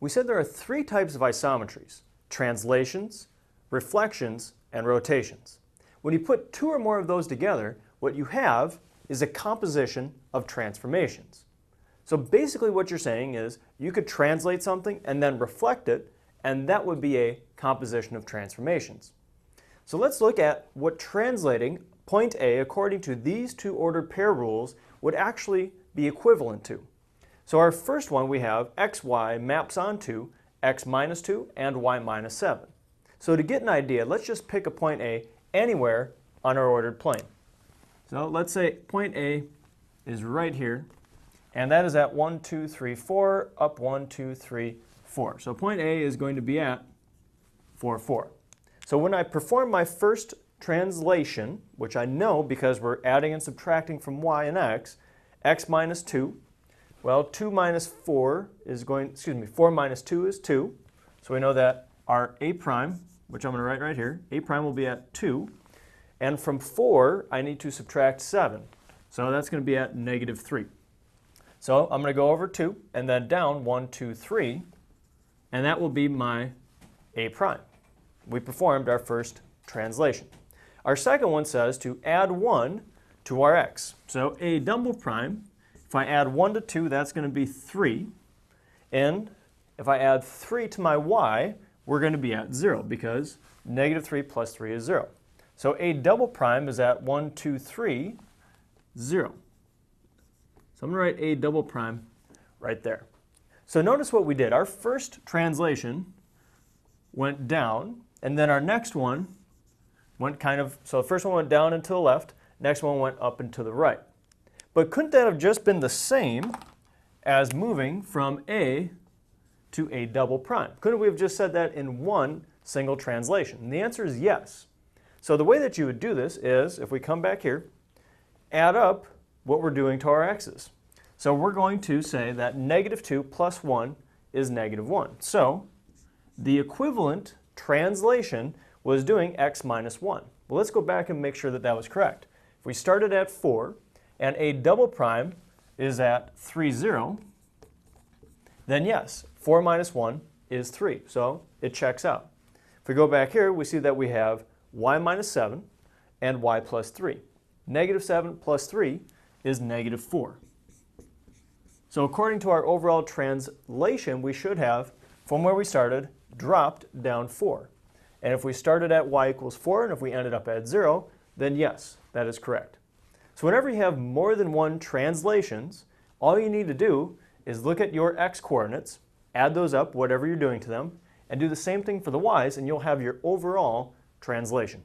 We said there are three types of isometries: translations, reflections, and rotations. When you put two or more of those together, what you have is a composition of transformations. So basically what you're saying is you could translate something and then reflect it, and that would be a composition of transformations. So let's look at what translating point A according to these two ordered pair rules would actually be equivalent to. So our first one, we have xy maps onto x minus 2 and y minus 7. So to get an idea, let's just pick a point A anywhere on our ordered plane. So let's say point A is right here, and that is at 1, 2, 3, 4, up 1, 2, 3, 4. So point A is going to be at 4, 4. So when I perform my first translation, which I know because we're adding and subtracting from y and x minus 2, well, 2 minus 4 is 4 minus 2 is 2. So we know that our A prime, which I'm going to write right here, A prime will be at 2. And from 4, I need to subtract 7. So that's going to be at negative 3. So I'm going to go over 2 and then down 1, 2, 3, and that will be my A prime. We performed our first translation. Our second one says to add 1 to our x. So A double prime, if I add 1 to 2, that's going to be 3. And if I add 3 to my y, we're going to be at 0 because negative 3 plus 3 is 0. So A double prime is at 1, 2, 3, 0. So I'm going to write A double prime right there. So notice what we did. Our first translation went down, and then our next one went so the first one went down and to the left, next one went up and to the right. But couldn't that have just been the same as moving from A to A double prime? Couldn't we have just said that in one single translation? And the answer is yes. So the way that you would do this is, if we come back here, add up what we're doing to our x's. So we're going to say that negative 2 plus 1 is negative 1. So the equivalent translation was doing x minus 1. Well, let's go back and make sure that that was correct. If we started at 4, and A double prime is at 3, 0, then yes, 4 minus 1 is 3, so it checks out. If we go back here, we see that we have y minus 7 and y plus 3. Negative 7 plus 3 is negative 4. So according to our overall translation, we should have, from where we started, dropped down 4. And if we started at y equals 4, and if we ended up at 0, then yes, that is correct. So whenever you have more than one translations, all you need to do is look at your x coordinates, add those up, whatever you're doing to them, and do the same thing for the y's, and you'll have your overall translation.